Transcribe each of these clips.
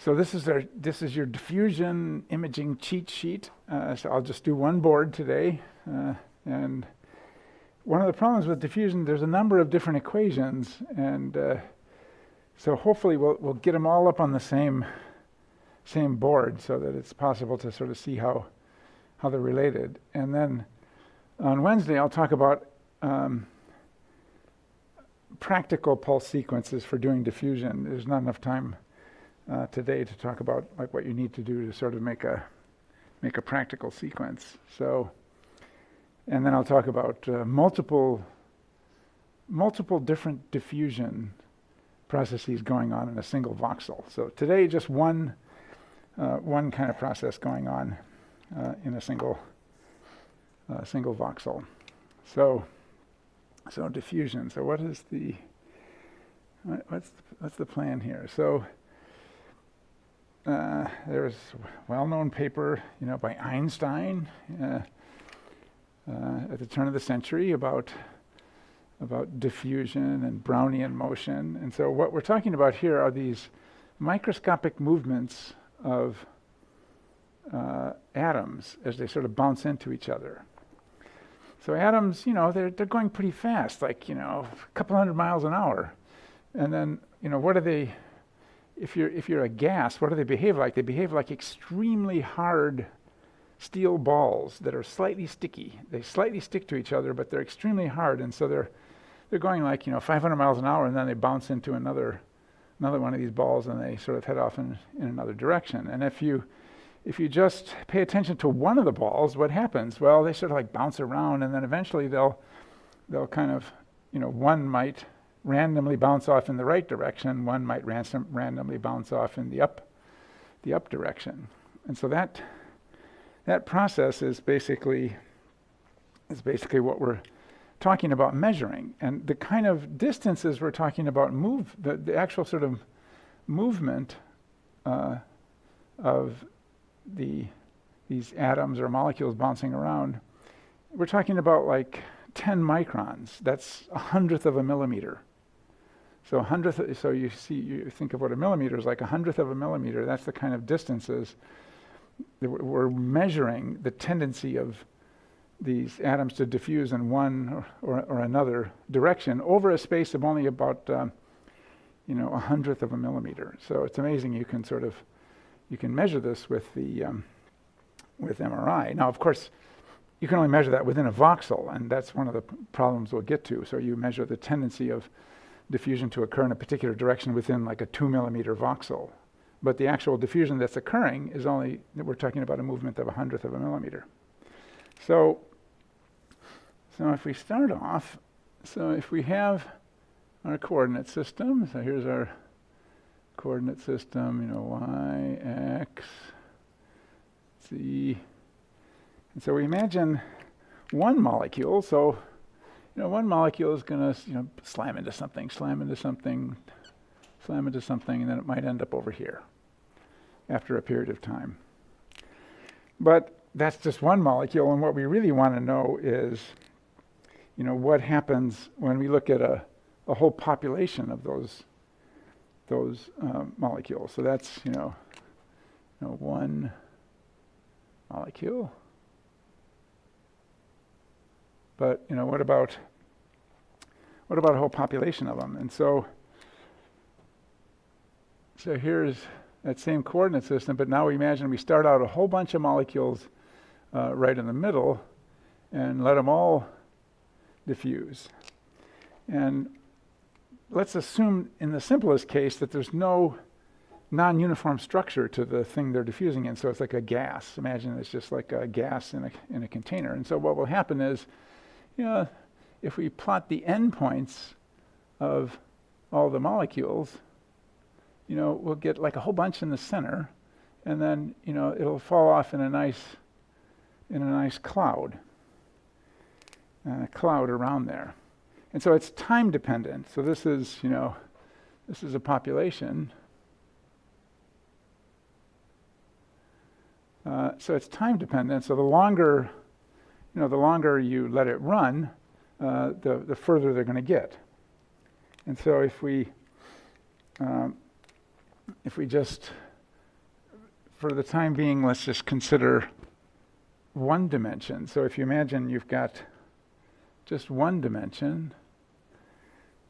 So this is your diffusion imaging cheat sheet. So I'll just do one board today. And one of the problems with diffusion, there's a number of different equations, and so hopefully we'll get them all up on the same board so that it's possible to sort of see how they're related. And then on Wednesday I'll talk about practical pulse sequences for doing diffusion. There's not enough time today to talk about like what you need to do to sort of make a practical sequence. So, and then I'll talk about multiple different diffusion processes going on in a single voxel. So today, just one kind of process going on in a single voxel. So diffusion. So what's the plan here? So there's a well-known paper, by Einstein at the turn of the century about diffusion and Brownian motion. And so what we're talking about here are these microscopic movements of atoms as they sort of bounce into each other. So atoms, they're going pretty fast, like, a couple hundred miles an hour. And then, what do they, if you're a gas, what do they behave like? They behave like extremely hard steel balls that are slightly sticky. They slightly stick to each other, but they're extremely hard, and so they're going like 500 miles an hour, and then they bounce into another one of these balls, and they sort of head off in another direction. And if you just pay attention to one of the balls, what happens? Well, they sort of like bounce around, and then eventually they'll kind of, one might randomly bounce off in the right direction, one might randomly bounce off in the up direction. And so that process is basically what we're talking about measuring. And the kind of distances we're talking about the actual sort of movement of these atoms or molecules bouncing around, we're talking about like 10 microns. That's 100th of a millimeter. So you think of what a millimeter is like, 100th of a millimeter. That's the kind of distances that we're measuring the tendency of these atoms to diffuse in one or another direction over a space of only about 100th of a millimeter. So it's amazing. You can measure this with MRI. Now, of course, you can only measure that within a voxel, and that's one of the problems we'll get to. So you measure the tendency of diffusion to occur in a particular direction within like a 2 millimeter voxel. But the actual diffusion that's occurring is we're talking about a movement of 100th of a millimeter. So if we start off, if we have our coordinate system, so here's our coordinate system, y, x, z. And so we imagine one molecule. So, one molecule is going to, slam into something, and then it might end up over here after a period of time. But that's just one molecule, and what we really want to know is, what happens when we look at a whole population of those molecules. So that's, one molecule. But, what about a whole population of them? And so here's that same coordinate system, but now we imagine we start out a whole bunch of molecules right in the middle and let them all diffuse. And let's assume in the simplest case that there's no non-uniform structure to the thing they're diffusing in. So it's like a gas. Imagine it's just like a gas in a container. And so what will happen is, if we plot the endpoints of all the molecules, we'll get like a whole bunch in the center, and then it'll fall off in a nice cloud around there. And so it's time dependent. So this is a population. So it's time dependent. So the longer you let it run, the further they're going to get. And so if we just for the time being, let's just consider one dimension. So if you imagine you've got just one dimension,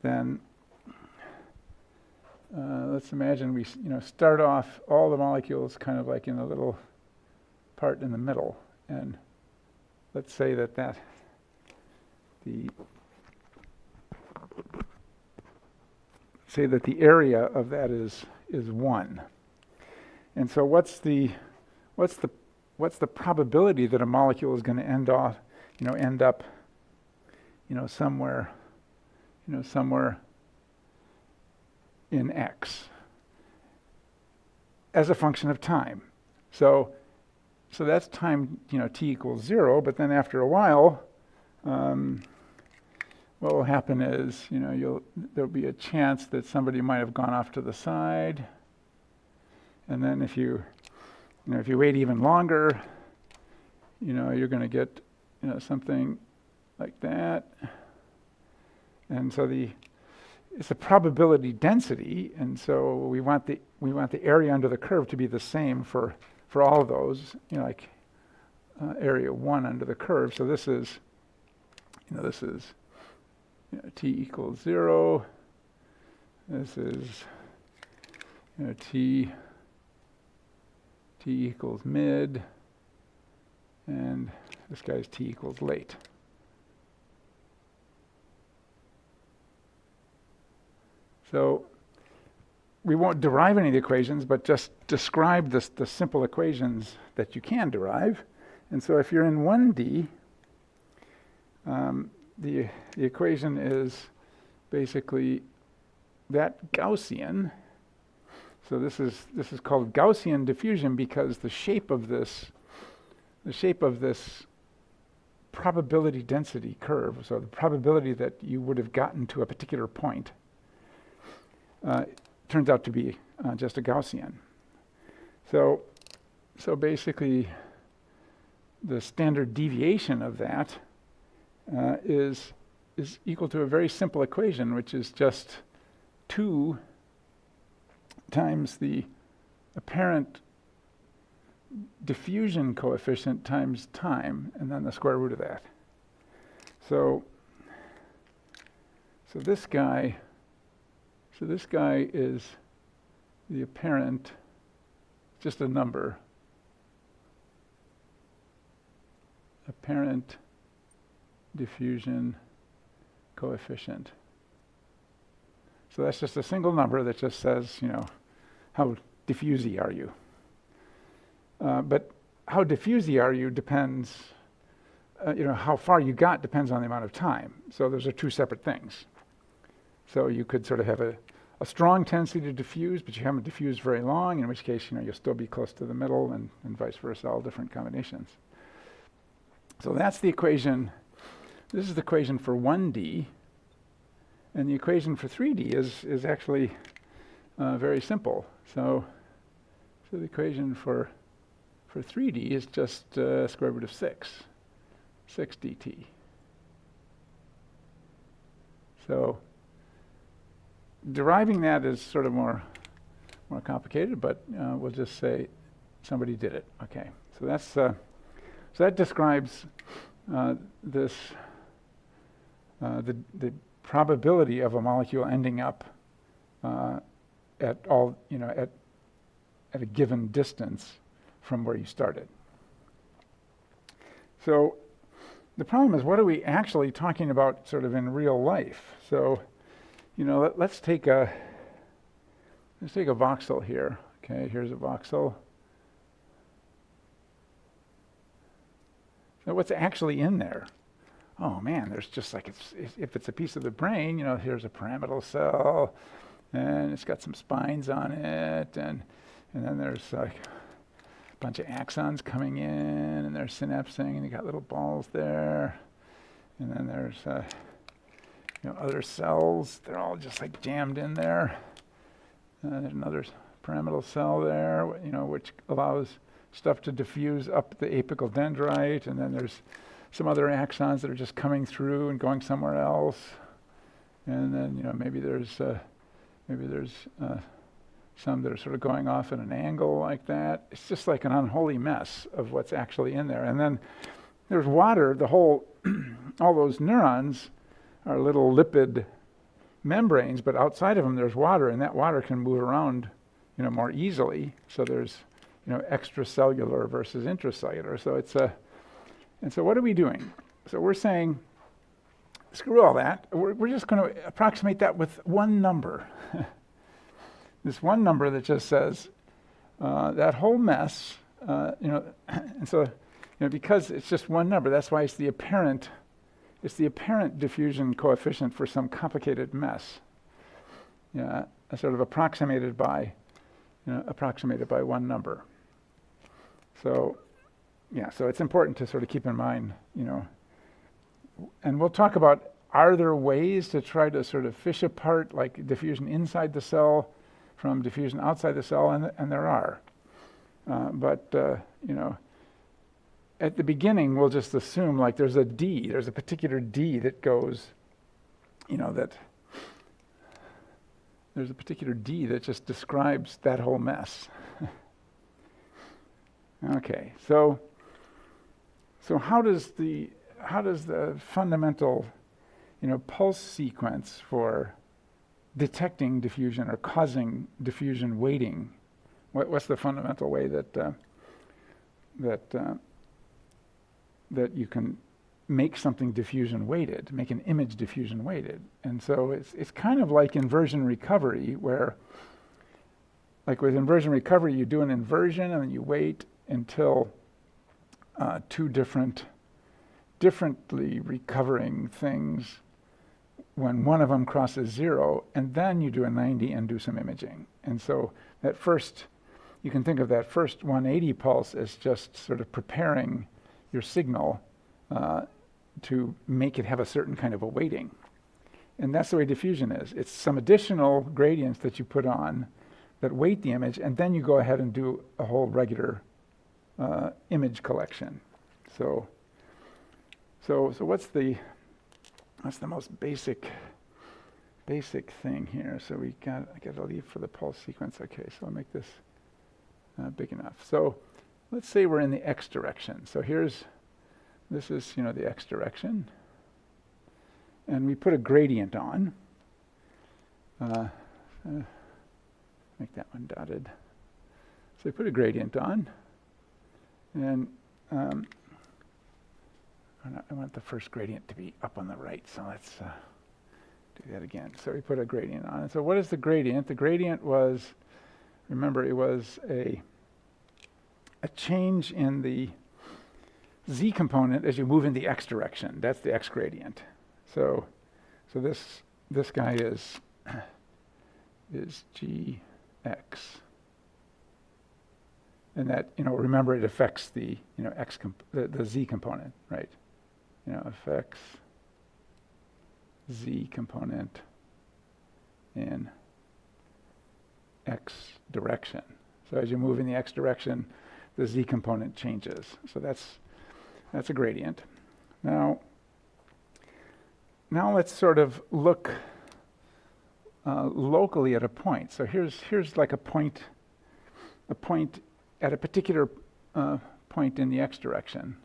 then let's imagine we start off all the molecules kind of like in a little part in the middle, and let's say that the area of that is 1. And so what's the probability that a molecule is going to end up somewhere in X as a function of time. So that's time, t equals 0, but then after a while, what will happen is, there'll be a chance that somebody might have gone off to the side, and then if you wait even longer, you're going to get, something like that, and so it's a probability density, and so we want the area under the curve to be the same for all of those, like area 1 under the curve. So this is t equals 0. This is t equals mid, and this guy's t equals late. So we won't derive any of the equations, but just describe the simple equations that you can derive. And so if you're in 1D, the equation is basically that Gaussian. So this is called Gaussian diffusion because the shape of this probability density curve, so the probability that you would have gotten to a particular point, turns out to be just a Gaussian. So basically, the standard deviation of that is equal to a very simple equation, which is just 2 times the apparent diffusion coefficient times time, and then the square root of that. So this guy is the apparent, just a number, apparent diffusion coefficient. So that's just a single number that just says, how diffusey are you? But how diffusey are you depends, how far you got depends on the amount of time. So those are 2 separate things. So you could sort of have a strong tendency to diffuse, but you haven't diffused very long, in which case, you'll still be close to the middle, and vice versa, all different combinations. So that's the equation. This is the equation for 1D, and the equation for 3D is actually very simple. So the equation for 3D is just square root of 6 dt. So deriving that is sort of more complicated, but we'll just say somebody did it. Okay, so that describes the probability of a molecule ending up at a given distance from where you started. So the problem is, what are we actually talking about sort of in real life? So, let's take a voxel here. Okay, here's a voxel. So what's actually in there? Oh man, there's just like, if it's a piece of the brain, here's a pyramidal cell, and it's got some spines on it, and then there's like a bunch of axons coming in, and they're synapsing, and you got little balls there, and then there's other cells. They're all just like jammed in there. There's another pyramidal cell there, which allows stuff to diffuse up the apical dendrite, and then there's some other axons that are just coming through and going somewhere else, and then maybe there's some that are sort of going off at an angle like that. It's just like an unholy mess of what's actually in there. And then there's water, the whole, all those neurons are little lipid membranes, but outside of them there's water, and that water can move around, more easily. So there's, extracellular versus intracellular. So it's and so what are we doing? So we're saying, screw all that. We're just going to approximate that with one number. This one number that just says that whole mess, and so, because it's just one number, that's why it's the apparent diffusion coefficient for some complicated mess. Yeah, sort of approximated by one number. So, so it's important to sort of keep in mind, and we'll talk about, are there ways to try to sort of fish apart like diffusion inside the cell from diffusion outside the cell, and there are. But at the beginning, we'll just assume like there's a particular D that goes, that there's a particular D that just describes that whole mess. Okay, so how does the fundamental, pulse sequence for detecting diffusion or causing diffusion weighting, what's the fundamental way that you can make something diffusion weighted, make an image diffusion weighted? And so it's kind of like inversion recovery, where, like with inversion recovery, you do an inversion and then you wait until two differently recovering things, when one of them crosses zero, and then you do a 90 and do some imaging. And so that first, you can think of that first 180 pulse as just sort of preparing your signal to make it have a certain kind of a weighting. And that's the way diffusion is. It's some additional gradients that you put on that weight the image, and then you go ahead and do a whole regular image collection. So what's the most basic thing here? So I got to leave for the pulse sequence. Okay, so I'll make this big enough. So let's say we're in the x direction. So this is the x direction, and we put a gradient on. Make that one dotted. So we put a gradient on, and I want the first gradient to be up on the right, so let's do that again. So we put a gradient on. And so what is the gradient? The gradient was, remember, it was a change in the z component as you move in the x direction. That's the x gradient. So this guy is gx. And that, remember, it affects the, the z component, right? Affects z component in x direction. So as you move in the x direction, the z component changes. So that's a gradient. Now let's sort of look locally at a point. So here's like a point at a particular point in the x direction.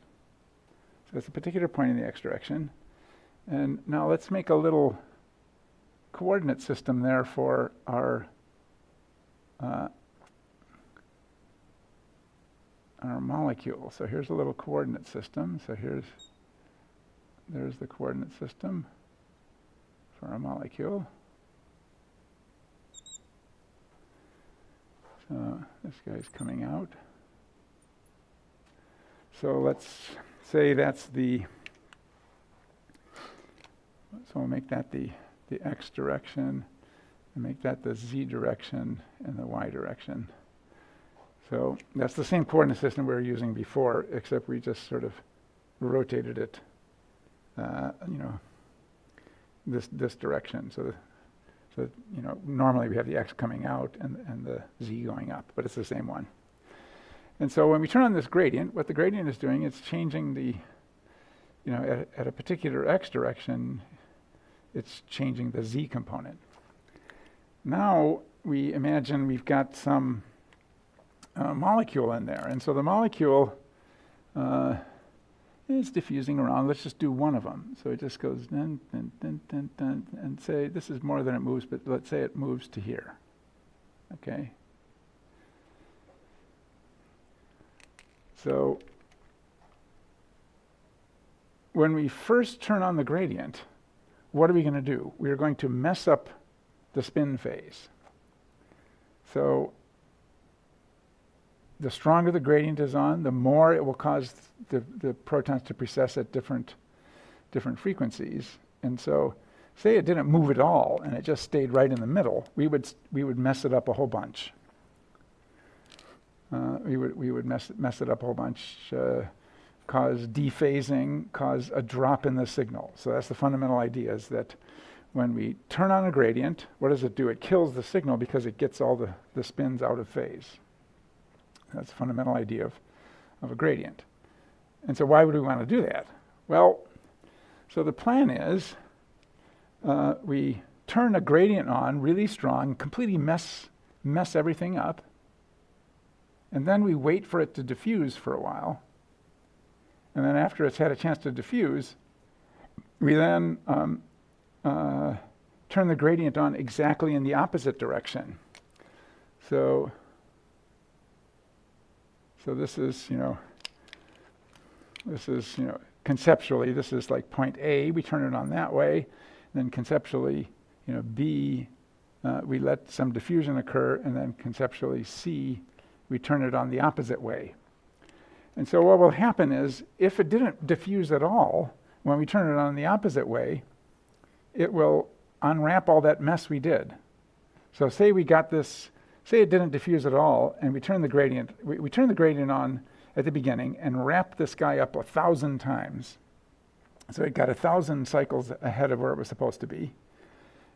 So it's a particular point in the x direction. And now let's make a little coordinate system there for our molecule. So here's a little coordinate system. So there's the coordinate system for our molecule. So this guy's coming out. So let's say that's so we'll make that the x direction, and make that the z direction and the y direction. So that's the same coordinate system we were using before, except we just sort of rotated it, this direction. So normally we have the x coming out and the z going up, but it's the same one. And so when we turn on this gradient, what the gradient is doing, it's changing the, at a particular x direction, it's changing the z component. Now, we imagine we've got some molecule in there. And so the molecule is diffusing around. Let's just do one of them. So it just goes dun, dun, dun, dun, dun, and say this is more than it moves, but let's say it moves to here. Okay? So when we first turn on the gradient, what are we going to do? We are going to mess up the spin phase. So the stronger the gradient is on, the more it will cause the protons to precess at different frequencies. And so say it didn't move at all and it just stayed right in the middle, we would mess it up a whole bunch. We would mess it up a whole bunch, cause dephasing, cause a drop in the signal. So that's the fundamental idea, is that when we turn on a gradient, what does it do? It kills the signal because it gets all the spins out of phase. That's the fundamental idea of a gradient. And so why would we want to do that? Well, so the plan is we turn a gradient on really strong, completely mess everything up, and then we wait for it to diffuse for a while. And then after it's had a chance to diffuse, we then turn the gradient on exactly in the opposite direction. So this is, conceptually, this is like point A. We turn it on that way. Then conceptually, B, we let some diffusion occur, and then conceptually C, we turn it on the opposite way. And so what will happen is, if it didn't diffuse at all, when we turn it on the opposite way, it will unwrap all that mess we did. So say we got this, say it didn't diffuse at all, and we turn the gradient, we turn the gradient on at the beginning and wrap this guy up 1,000 times. So it got 1,000 cycles ahead of where it was supposed to be.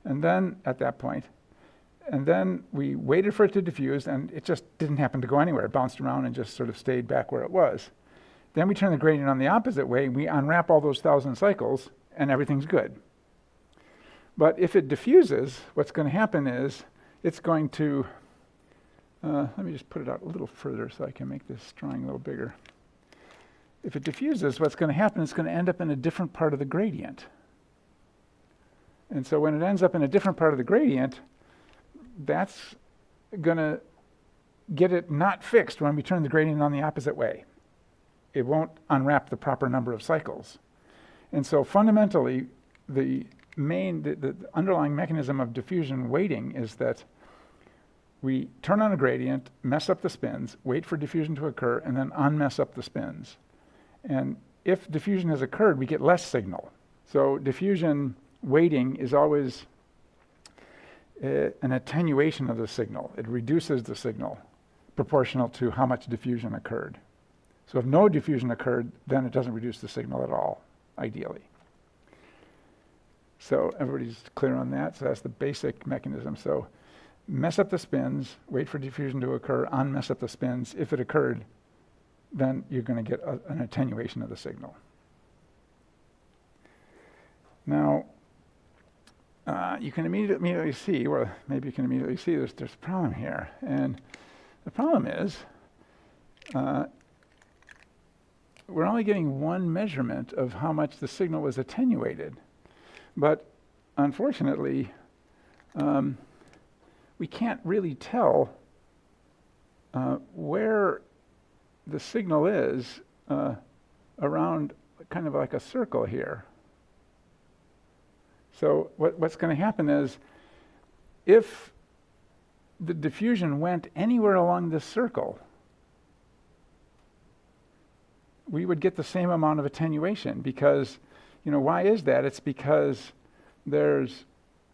And then at that point, and then we waited for it to diffuse, and it just didn't happen to go anywhere. It bounced around and just sort of stayed back where it was. Then we turn the gradient on the opposite way, we unwrap all those 1,000 cycles, and everything's good. But if it diffuses, what's going to happen is it's going to, let me just put it out a little further so I can make this drawing a little bigger. If it diffuses, what's going to happen is it's going to end up in a different part of the gradient. And so when it ends up in a different part of the gradient, that's going to get it not fixed when we turn the gradient on the opposite way. It won't unwrap the proper number of cycles. And so fundamentally, the underlying mechanism of diffusion weighting is that we turn on a gradient, mess up the spins, wait for diffusion to occur, and then unmess up the spins. And if diffusion has occurred, we get less signal. So diffusion weighting is always an attenuation of the signal. It reduces the signal proportional to how much diffusion occurred. So if no diffusion occurred, then it doesn't reduce the signal at all, ideally. So everybody's clear on that? So that's the basic mechanism. So mess up the spins, wait for diffusion to occur, unmess up the spins. If it occurred, then you're going to get an attenuation of the signal. Now, you can immediately see, well, maybe you can immediately see there's a problem here. And the problem is, we're only getting one measurement of how much the signal was attenuated. But unfortunately, we can't really tell where the signal is around kind of like a circle here. So what's going to happen is, if the diffusion went anywhere along this circle, we would get the same amount of attenuation, because, why is that? It's because there's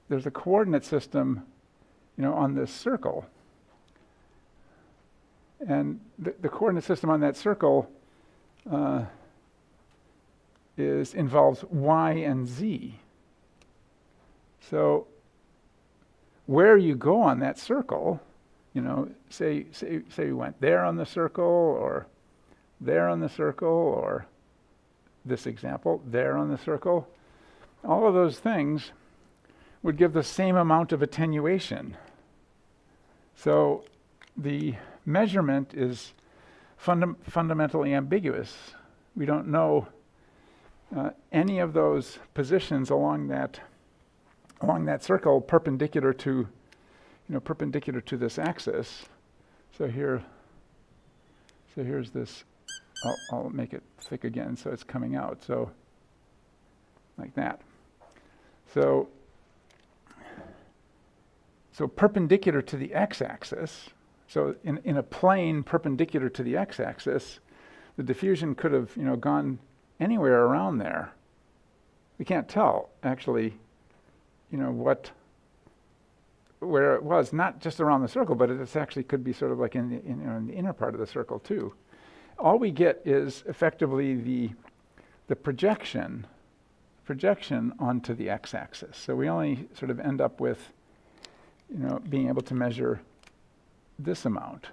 a coordinate system, on this circle. And the coordinate system on that circle involves y and z. So where you go on that circle, say we went there on the circle, or there on the circle, or this example, there on the circle, all of those things would give the same amount of attenuation. So the measurement is fundamentally ambiguous. We don't know any of those positions along that circle perpendicular to this axis. So here's this. I'll make it thick again so it's coming out. So like that. So perpendicular to the x-axis. So in a plane perpendicular to the x-axis, the diffusion could have gone anywhere around there. We can't tell actually, where it was, not just around the circle, but it actually could be sort of like in the inner part of the circle too. All we get is effectively the projection onto the x-axis. So we only sort of end up with being able to measure this amount.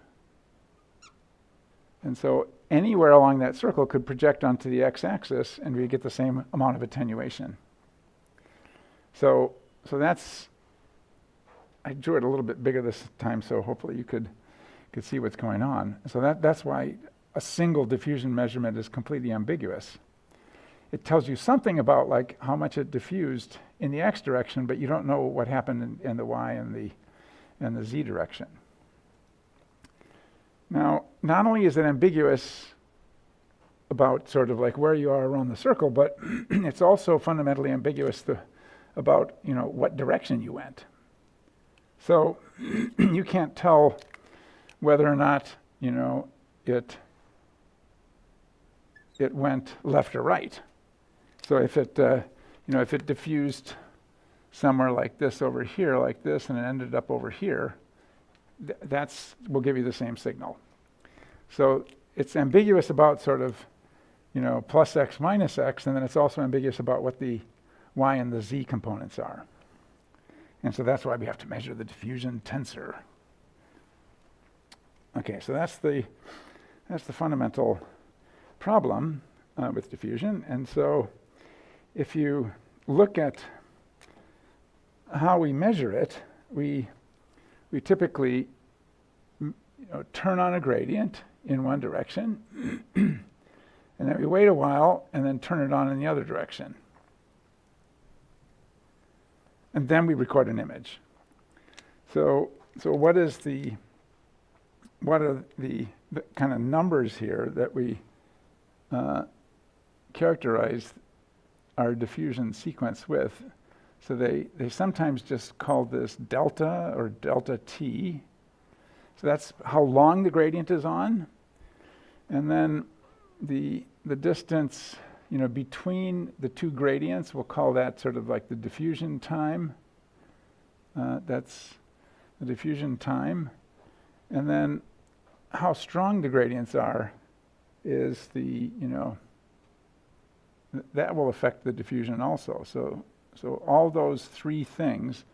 And so anywhere along that circle could project onto the x-axis and we get the same amount of attenuation. So that's, I drew it a little bit bigger this time so hopefully you could see what's going on. So that's why a single diffusion measurement is completely ambiguous. It tells you something about like how much it diffused in the x direction, but you don't know what happened in the y and the z direction. Now, not only is it ambiguous about sort of like where you are around the circle, but it's also fundamentally ambiguous about what direction you went. So you can't tell whether or not it went left or right. So if it if it diffused somewhere like this over here, like this, and it ended up over here, that's will give you the same signal. So it's ambiguous about sort of plus x minus x, and then it's also ambiguous about what the y and the z components are. And so that's why we have to measure the diffusion tensor. Okay, so that's the fundamental problem with diffusion. And so if you look at how we measure it, we typically turn on a gradient in one direction, and then we wait a while and then turn it on in the other direction. And then we record an image. So what are the kind of numbers here that we characterize our diffusion sequence with? So they sometimes just call this delta or delta t. So that's how long the gradient is on. And then the distance between the two gradients, we'll call that sort of like the diffusion time. That's the diffusion time. And then how strong the gradients are is that will affect the diffusion also. So all those three things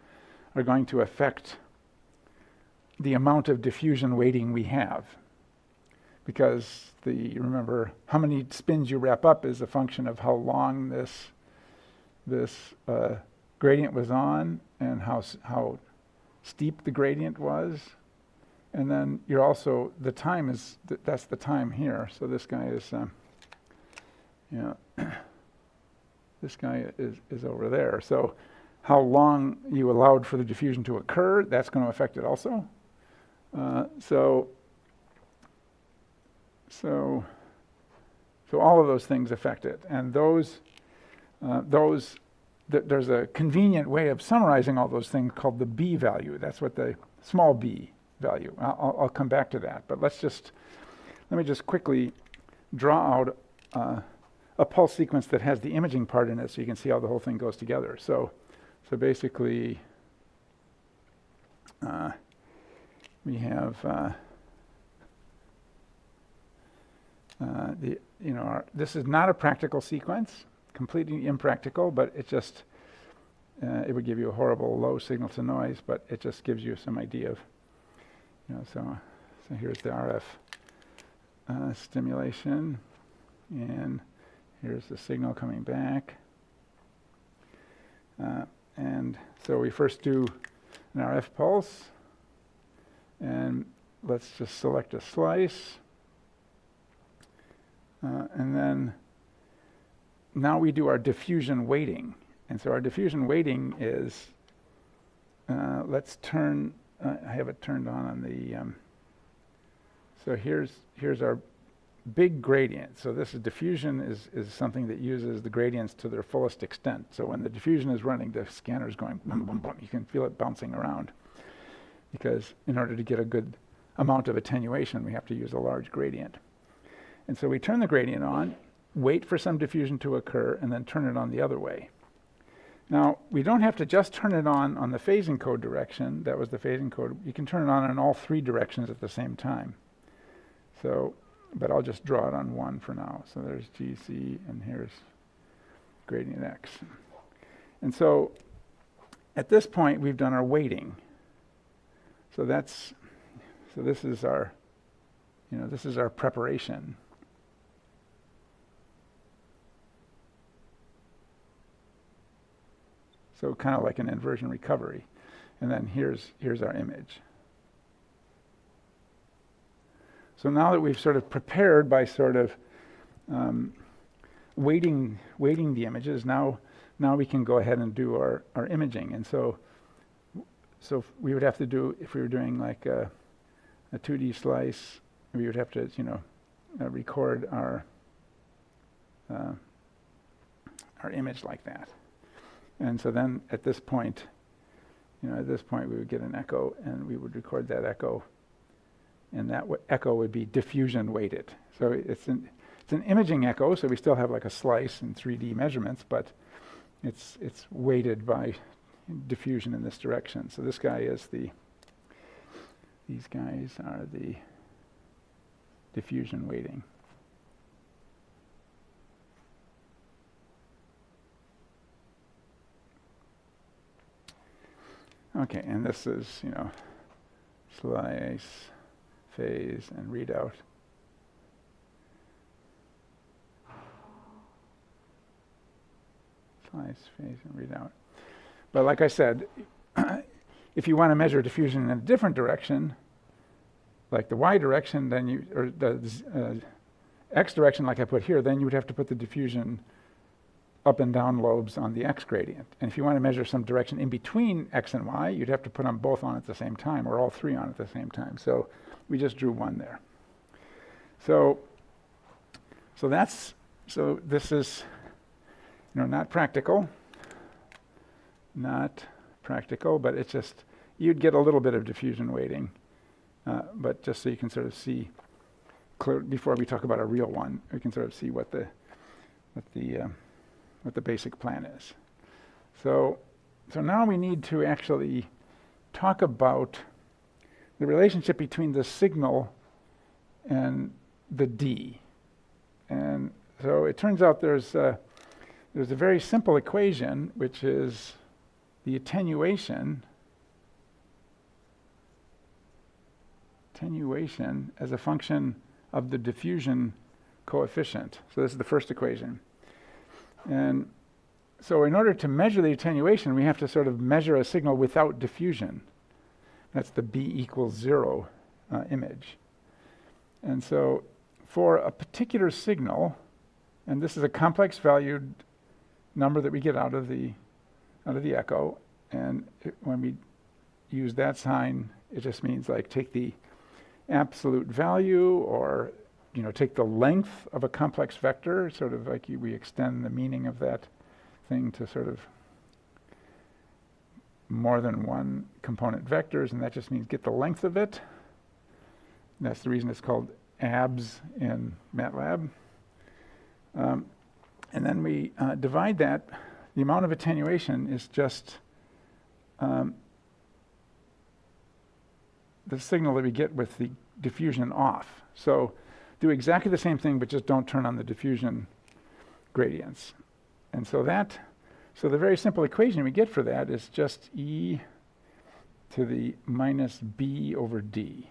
are going to affect the amount of diffusion weighting we have. Because remember, how many spins you wrap up is a function of how long this gradient was on and how steep the gradient was. And then you're also, the time is, that's the time here. So this guy is, this guy is over there. So how long you allowed for the diffusion to occur, that's going to affect it also. So all of those things affect it, and there's a convenient way of summarizing all those things called the b value. That's what the small b value. I'll come back to that, but let me just quickly draw out a pulse sequence that has the imaging part in it, so you can see how the whole thing goes together. So basically, we have. This is not a practical sequence, completely impractical, but it just, it would give you a horrible low signal to noise, but it just gives you some idea of, so here's the RF stimulation, and here's the signal coming back. And so we first do an RF pulse, And let's just select a slice. And then now we do our diffusion weighting. And so our diffusion weighting is, let's turn, I have it turned on the, so here's our big gradient. So this is diffusion is something that uses the gradients to their fullest extent. So when the diffusion is running, the scanner is going boom, boom, boom. You can feel it bouncing around. Because in order to get a good amount of attenuation, we have to use a large gradient. And so we turn the gradient on, wait for some diffusion to occur, and then turn it on the other way. Now, we don't have to just turn it on the phasing code direction. That was the phasing code. You can turn it on in all three directions at the same time. So, but I'll just draw it on one for now. So there's GC, and here's gradient X. And so at this point, we've done our weighting. So this is our, this is our preparation. So kind of like an inversion recovery. And then here's our image. So now that we've sort of prepared by sort of weighting the images, now we can go ahead and do our imaging. And so we would have to do, if we were doing like a 2D slice, we would have to, record our image like that. And so then at this point, we would get an echo, and we would record that echo, and that echo would be diffusion weighted. So it's an imaging echo, so we still have like a slice and 3D measurements, but it's weighted by diffusion in this direction. So this guy is these guys are the diffusion weighting. Okay, and this is, slice, phase, and readout. Slice, phase, and readout. But like I said, if you want to measure diffusion in a different direction, like the y direction, then or the x direction, like I put here, then you would have to put the diffusion up and down lobes on the x gradient. And if you want to measure some direction in between x and y, you'd have to put them both on at the same time, or all three on at the same time. So we just drew one there. So this is, not practical, but it's just, you'd get a little bit of diffusion weighting, but just so you can sort of see clear, before we talk about a real one, we can sort of see what the basic plan is. So now we need to actually talk about the relationship between the signal and the D. And so it turns out there's a very simple equation, which is the attenuation as a function of the diffusion coefficient. So this is the first equation. And so in order to measure the attenuation, we have to sort of measure a signal without diffusion. That's the b equals 0 image. And so for a particular signal, and this is a complex valued number that we get out of the echo, and when we use that sign, it just means like take the absolute value, or take the length of a complex vector, sort of like we extend the meaning of that thing to sort of more than one component vectors, and that just means get the length of it. And that's the reason it's called ABS in MATLAB. And then we divide that. The amount of attenuation is just the signal that we get with the diffusion off. So do exactly the same thing, but just don't turn on the diffusion gradients. And so the very simple equation we get for that is just e to the minus b over d.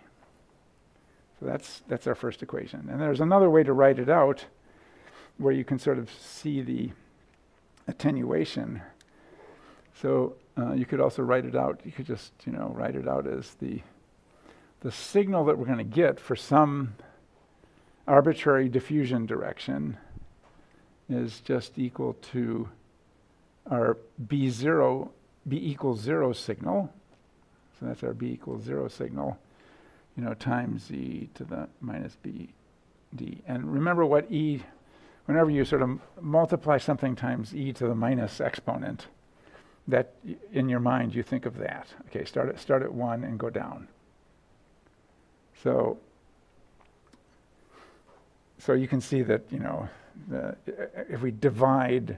So that's our first equation. And there's another way to write it out where you can sort of see the attenuation. So you could also write it out. You could just write it out as the the signal that we're going to get for some arbitrary diffusion direction is just equal to our b equals 0 signal. So that's our b equals 0 signal, times e to the minus b d. And remember what e, whenever you sort of multiply something times e to the minus exponent, that in your mind you think of that. Okay, start at 1 and go down. So you can see that, if we divide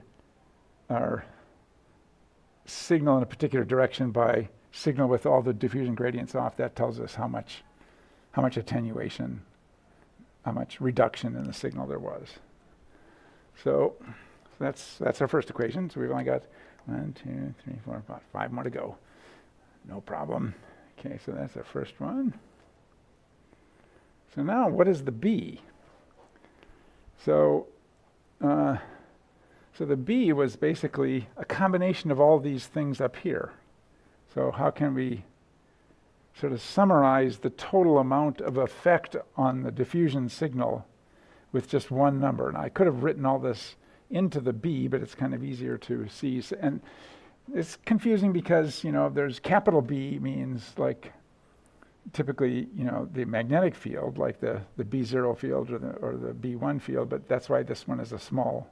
our signal in a particular direction by signal with all the diffusion gradients off, that tells us how much attenuation, how much reduction in the signal there was. So that's our first equation. So we've only got 1, 2, 3, 4, about 5 more to go. No problem. Okay, so that's our first one. So now what is the b? So the b was basically a combination of all these things up here. So how can we sort of summarize the total amount of effect on the diffusion signal with just one number? And I could have written all this into the b, but it's kind of easier to see. And it's confusing because, there's capital B means like typically, the magnetic field, like the B0 field or the B1 field, but that's why this one is a small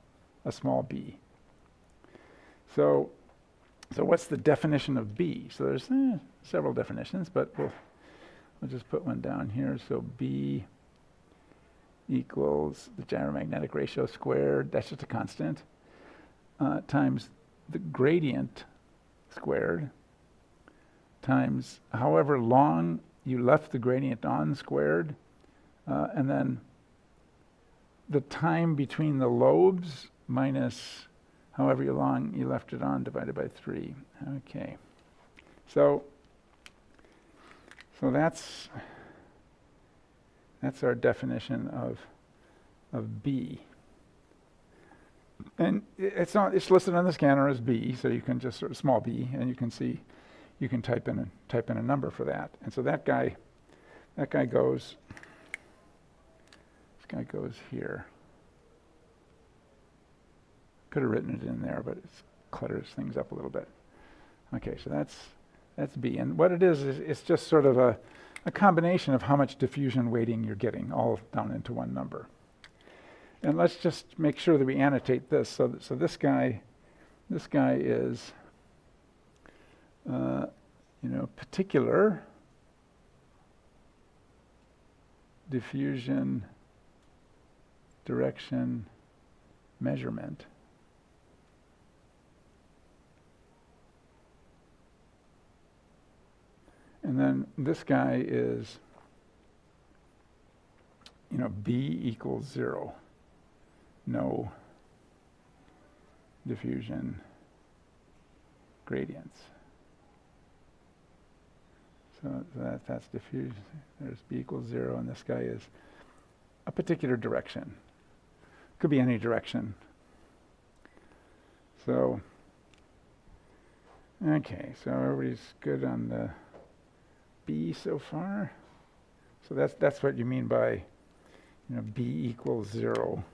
b. So what's the definition of B? So there's several definitions, but we'll just put one down here. So B equals the gyromagnetic ratio squared, that's just a constant, times the gradient squared, times however long you left the gradient on squared, and then the time between the lobes minus however long you left it on divided by 3. Okay. So that's our definition of B. And it's listed on the scanner as B, so you can just sort of small b, and you can see, you can type in a number for that. And so this guy goes here. Could have written it in there, but it clutters things up a little bit. Okay, so that's B. And what it is it's just sort of a combination of how much diffusion weighting you're getting, all down into one number. And let's just make sure that we annotate this. So this guy is, particular diffusion direction measurement. And then this guy is, B equals 0. No diffusion gradients. So that's diffusion. There's B equals 0, and this guy is a particular direction. Could be any direction. So, okay, so everybody's good on the B so far. So that's what you mean by, B equals 0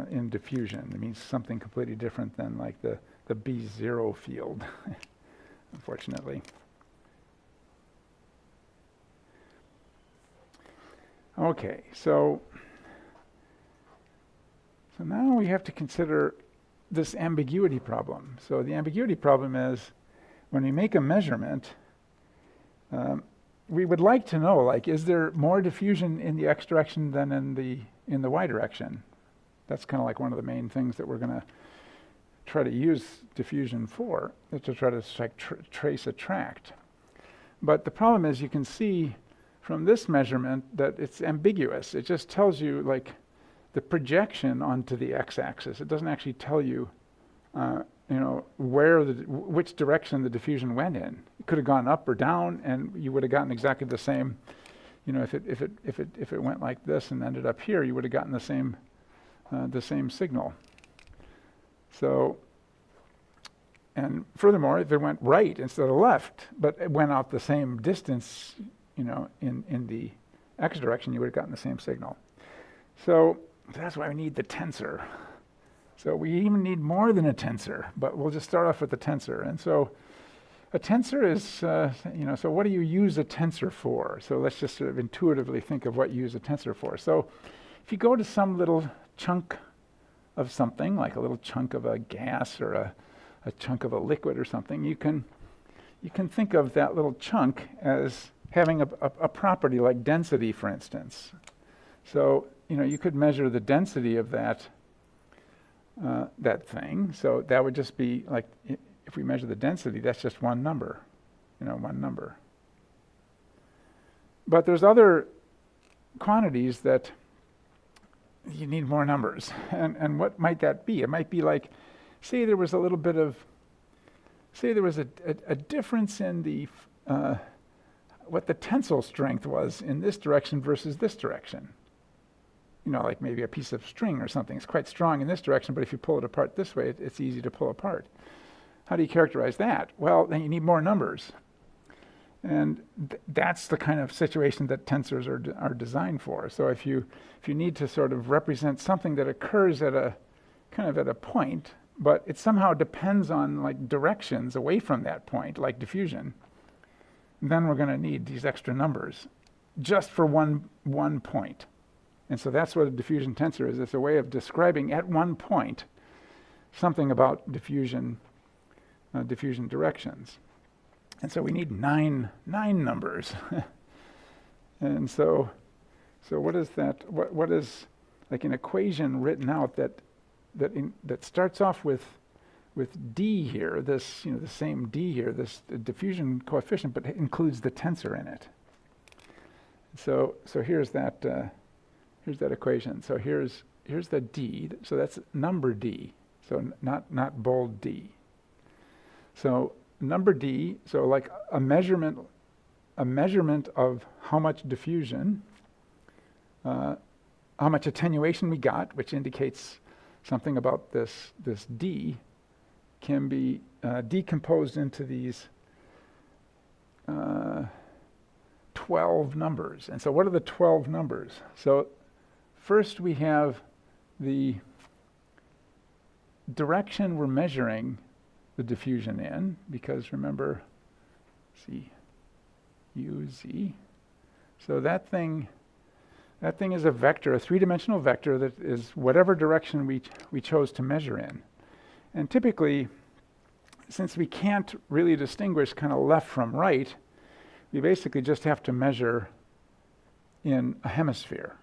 in diffusion. It means something completely different than like the B0 field, unfortunately. Okay, so now we have to consider this ambiguity problem. So the ambiguity problem is when we make a measurement, we would like to know, like, is there more diffusion in the x direction than in the y direction? That's kind of like one of the main things that we're going to try to use diffusion for, is to try to trace a tract. But the problem is you can see from this measurement that it's ambiguous. It just tells you like the projection onto the x-axis. It doesn't actually tell you, which direction the diffusion went in. It could have gone up or down, and you would have gotten exactly the same. If it went like this and ended up here, you would have gotten the same signal. So, and furthermore, if it went right instead of left, but it went out the same distance, in the x direction, you would have gotten the same signal. So that's why we need the tensor. So we even need more than a tensor, but we'll just start off with the tensor. And so a tensor is, so what do you use a tensor for? So let's just sort of intuitively think of what you use a tensor for. So if you go to some little chunk of something, like a little chunk of a gas or a chunk of a liquid or something, you can think of that little chunk as having a property like density, for instance. So, you could measure the density of that thing. So that would just be like, if we measure the density, that's just one number, one number. But there's other quantities that you need more numbers. And what might that be? It might be like, say there was a difference in the what the tensile strength was in this direction versus this direction. Like maybe a piece of string or something. It's quite strong in this direction, but if you pull it apart this way, it's easy to pull apart. How do you characterize that? Well, then you need more numbers. And that's the kind of situation that tensors are designed for. So if you need to sort of represent something that occurs at a point, but it somehow depends on like directions away from that point, like diffusion, then we're going to need these extra numbers just for one point. And so that's what a diffusion tensor is. It's a way of describing at one point something about diffusion directions. And so we need nine numbers. And so what is that? What is like an equation written out that starts off with d here, this the same d here, this diffusion coefficient, but includes the tensor in it. So here's that equation. So here's the d. So that's number d. So not bold d. So number d. So like a measurement of how much diffusion, how much attenuation we got, which indicates something about this d, can be decomposed into these 12 numbers. And so what are the 12 numbers? So first we have the direction we're measuring the diffusion in, because remember, UZ. So that thing is a vector, a three-dimensional vector that is whatever direction we chose to measure in. And typically, since we can't really distinguish kind of left from right, we basically just have to measure in a hemisphere.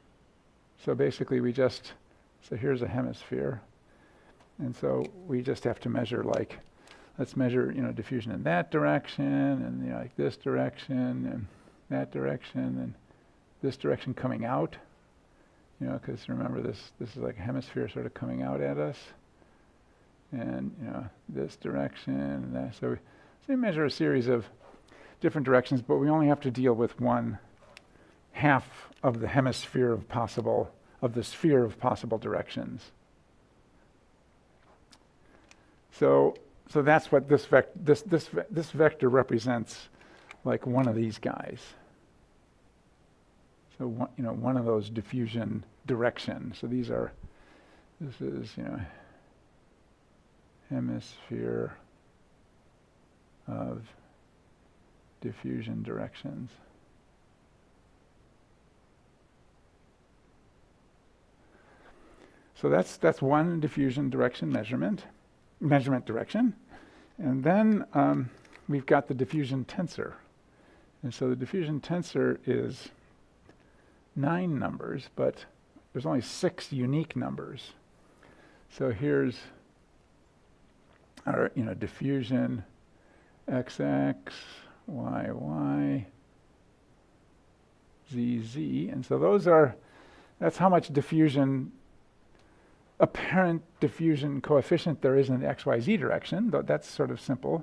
So basically so here's a hemisphere. And so we just have to measure let's measure, diffusion in that direction, and like this direction, and that direction, and this direction coming out. Because remember this is like a hemisphere sort of coming out at us. And this direction, and that. So we measure a series of different directions, but we only have to deal with one half of the hemisphere of the sphere of possible directions. So that's what this vector represents, like one of these guys. So one of those diffusion directions. So this is hemisphere of diffusion directions. So that's one diffusion direction measurement direction. And then we've got the diffusion tensor. And so the diffusion tensor is 9 numbers, but there's only 6 unique numbers. So here's our diffusion XX, YY, ZZ. And so that's how much apparent diffusion coefficient there is in the XYZ direction, though that's sort of simple.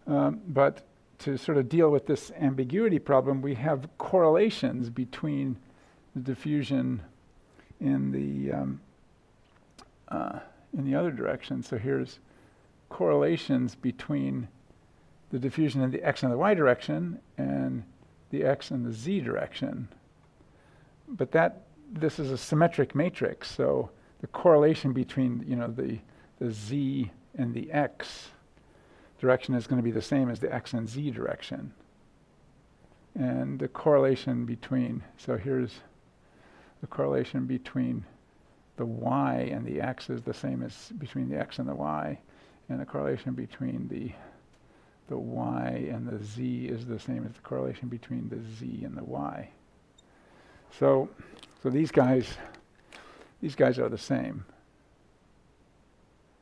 But to sort of deal with this ambiguity problem, we have correlations between the diffusion in the other direction. So here's correlations between the diffusion in the X and the Y direction and the x and the z direction. But this is a symmetric matrix, so the correlation between the z and the x direction is going to be the same as the x and z direction. And the correlation between, so here's the correlation between the y and the x is the same as between the x and the y, and the correlation between the y and the z is the same as the correlation between the z and the y. So these guys are the same.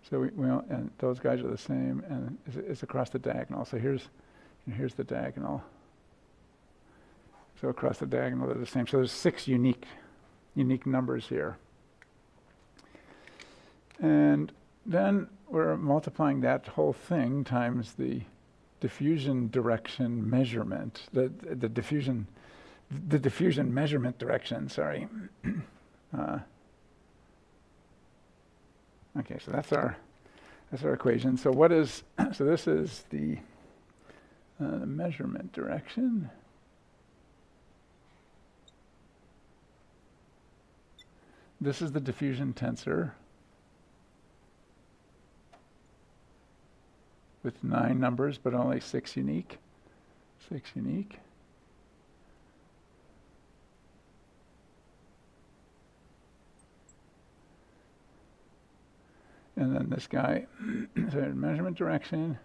So and those guys are the same, and it's across the diagonal. So here's the diagonal. So across the diagonal they're the same. So there's 6 unique numbers here. And then we're multiplying that whole thing times the diffusion direction measurement, the diffusion measurement direction, sorry. Okay, so that's our equation. So this is the measurement direction. This is the diffusion tensor with 9 numbers, but only 6 unique. 6 unique. And then this guy, so measurement direction,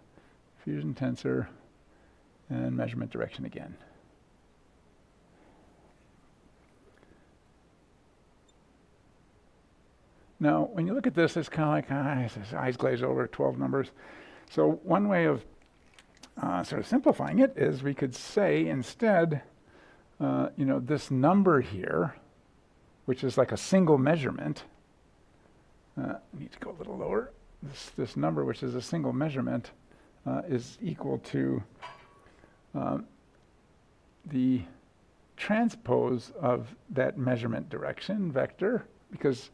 diffusion tensor, and measurement direction again. Now, when you look at this, it's kind of like, eyes glaze over, 12 numbers. So one way of sort of simplifying it is we could say instead, this number here, which is like a single measurement, I need to go a little lower. This number, which is a single measurement, is equal to the transpose of that measurement direction vector, because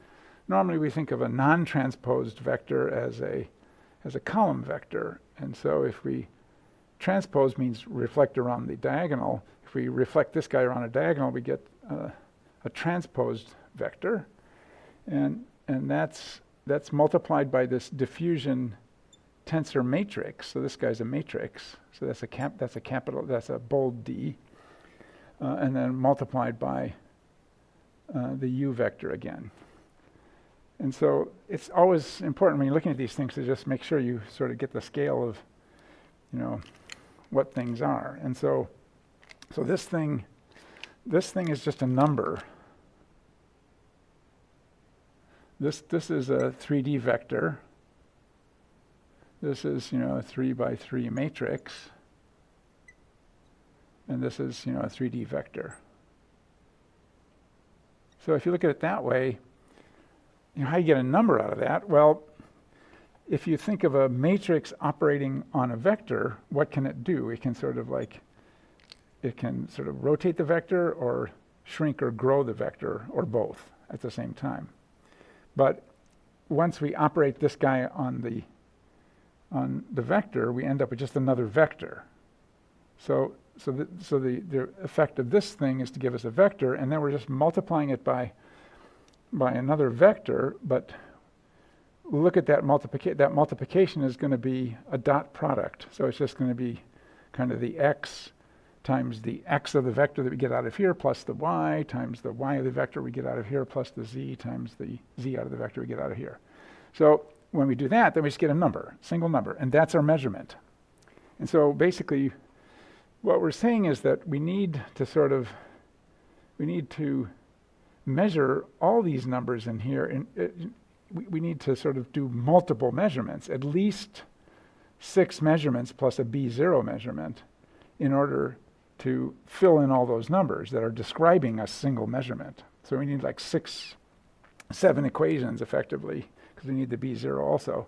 normally we think of a non-transposed vector as a column vector. And so if we transpose means reflect around the diagonal. If we reflect this guy around a diagonal, we get a transposed vector. And that's multiplied by this diffusion tensor matrix. So this guy's a matrix. So that's a bold D. And then multiplied by the U vector again. And so it's always important when you're looking at these things to just make sure you sort of get the scale of, what things are. And so this thing is just a number. This is a 3D vector. This is, a 3 by 3 matrix. And this is, a 3D vector. So if you look at it that way, how do you get a number out of that? Well, if you think of a matrix operating on a vector, what can it do? It can sort of rotate the vector or shrink or grow the vector or both at the same time. But once we operate this guy on the vector, we end up with just another vector. So the effect of this thing is to give us a vector, and then we're just multiplying it by another vector, but look at that multiplication. That multiplication is going to be a dot product. So it's just going to be kind of the x times the x of the vector that we get out of here plus the y times the y of the vector we get out of here plus the z times the z out of the vector we get out of here. So when we do that, then we just get a number, single number, and that's our measurement. And so basically what we're saying is that we need to measure all these numbers in here, and we need to sort of do multiple measurements, at least 6 measurements plus a B0 measurement, in order to fill in all those numbers that are describing a single measurement. So we need like 7 equations effectively, because we need the B0 also,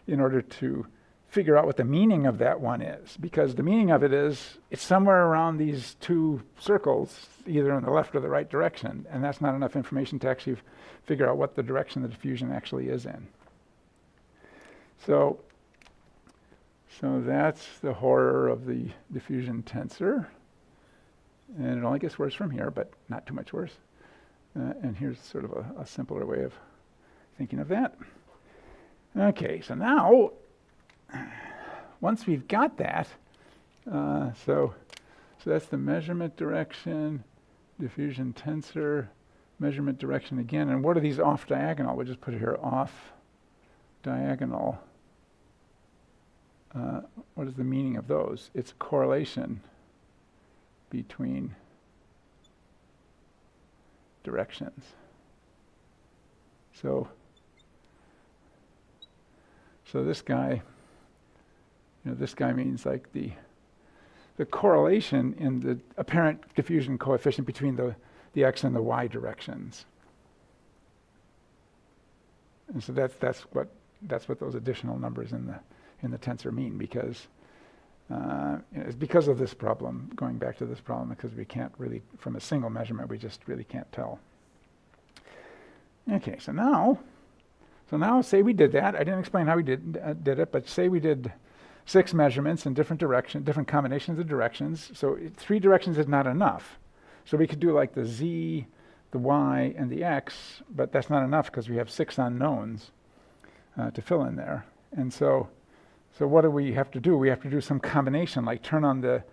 in order to figure out what the meaning of that one is. Because the meaning of it is, it's somewhere around these 2 circles, either in the left or the right direction, and that's not enough information to actually figure out what the direction the diffusion actually is in. So that's the horror of the diffusion tensor. And it only gets worse from here, but not too much worse. And here's sort of a simpler way of thinking of that. Okay, so now, once we've got that, so that's the measurement direction, diffusion tensor, measurement direction again. And what are these off diagonal? We'll just put it here, off diagonal. What is the meaning of those? It's correlation between directions. So this guy, this guy means like the correlation in the apparent diffusion coefficient between the x and the y directions. And so that's what those additional numbers in the tensor mean, because it's because of this problem, going back to this problem, because we can't really, from a single measurement, we just really can't tell. Okay, so now say we did that. I didn't explain how we did it, but say we did 6 measurements in different combinations of directions. So 3 directions is not enough. So we could do like the z, the y, and the x, but that's not enough because we have 6 unknowns to fill in there. And so what do we have to do? We have to do some combination, like turn on the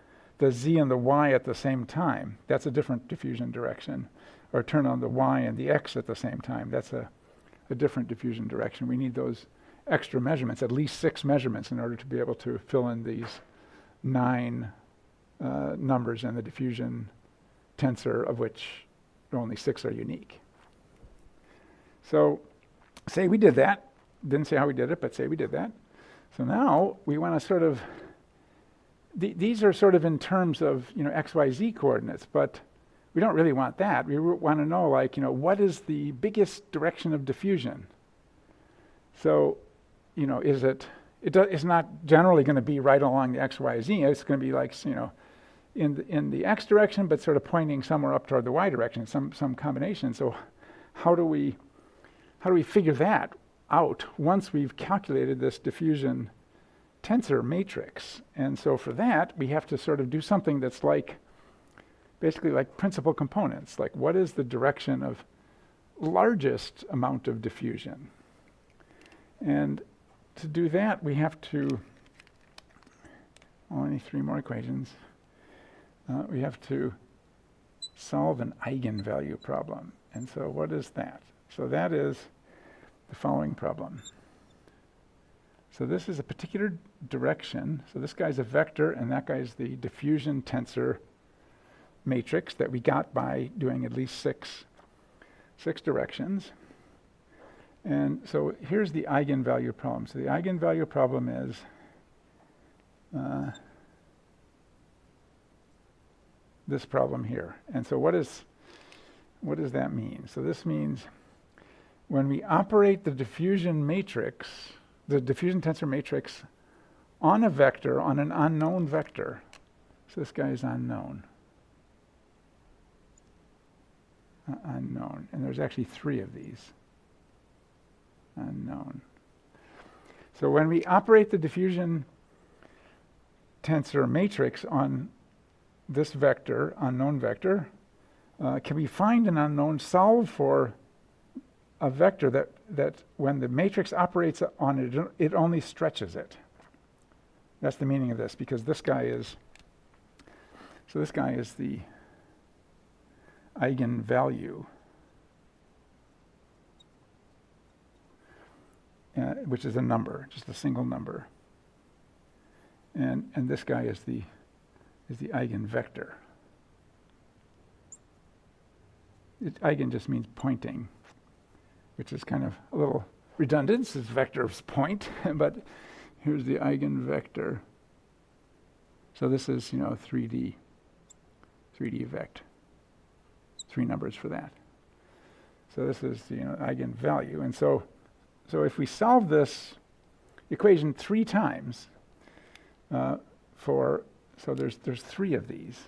z and the y at the same time. That's a different diffusion direction. Or turn on the y and the x at the same time. That's a different diffusion direction. We need those extra measurements, at least 6 measurements, in order to be able to fill in these 9 numbers in the diffusion tensor, of which only 6 are unique. So say we did that. Didn't say how we did it, but say we did that. So now we want to sort of, these are sort of in terms of x, y, z coordinates, but we don't really want that. We want to know, like, what is the biggest direction of diffusion? So, it's not generally going to be right along the x, y, z. It's going to be like, in the x direction, but sort of pointing somewhere up toward the y direction, some combination. So how do we figure that out once we've calculated this diffusion tensor matrix? And so for that, we have to sort of do something that's like, basically like principal components, like what is the direction of largest amount of diffusion? And to do that, we have to, only 3 more equations. We have to solve an eigenvalue problem. And so what is that? So that is the following problem. So this is a particular direction. So this guy's a vector, and that guy's the diffusion tensor matrix that we got by doing at least six directions. And so here's the eigenvalue problem. So the eigenvalue problem is this problem here. And so what does that mean? So this means when we operate the diffusion matrix, the diffusion tensor matrix, on a vector, on an unknown vector. So this guy is unknown. Unknown. And there's actually 3 of these. Unknown. So when we operate the diffusion tensor matrix on this vector, unknown vector, can we find an unknown, solve for a vector that when the matrix operates on it, it only stretches it? That's the meaning of this, because this guy is, so this guy is the eigenvalue, which is a number, just a single number. And this guy is the eigenvector. Eigen just means pointing, which is kind of a little redundant since vectors point, but here's the eigenvector. So this is, 3D vect. 3 numbers for that. So this is the eigenvalue. And so if we solve this equation 3 times, so there's 3 of these.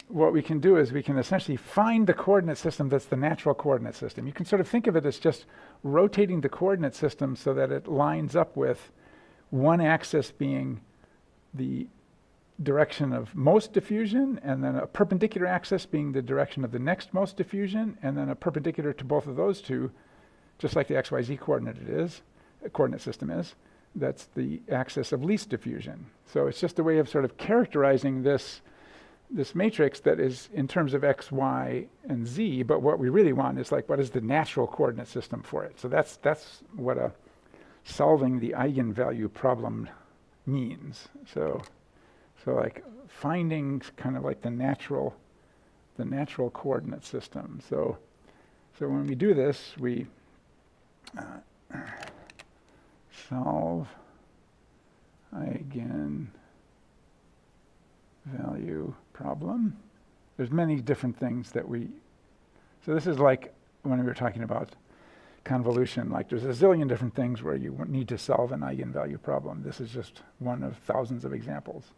What we can do is we can essentially find the coordinate system that's the natural coordinate system. You can sort of think of it as just rotating the coordinate system so that it lines up with one axis being the direction of most diffusion, and then a perpendicular axis being the direction of the next most diffusion, and then a perpendicular to both of those two, just like the XYZ coordinate system is, that's the axis of least diffusion. So it's just a way of sort of characterizing this matrix that is in terms of X, Y, and Z, but what we really want is like, what is the natural coordinate system for it? So that's what solving the eigenvalue problem means. So like finding kind of like the natural coordinate system. So when we do this, we solve eigenvalue problem. There's many different things that so this is like when we were talking about convolution, like there's a zillion different things where you need to solve an eigenvalue problem. This is just one of thousands of examples.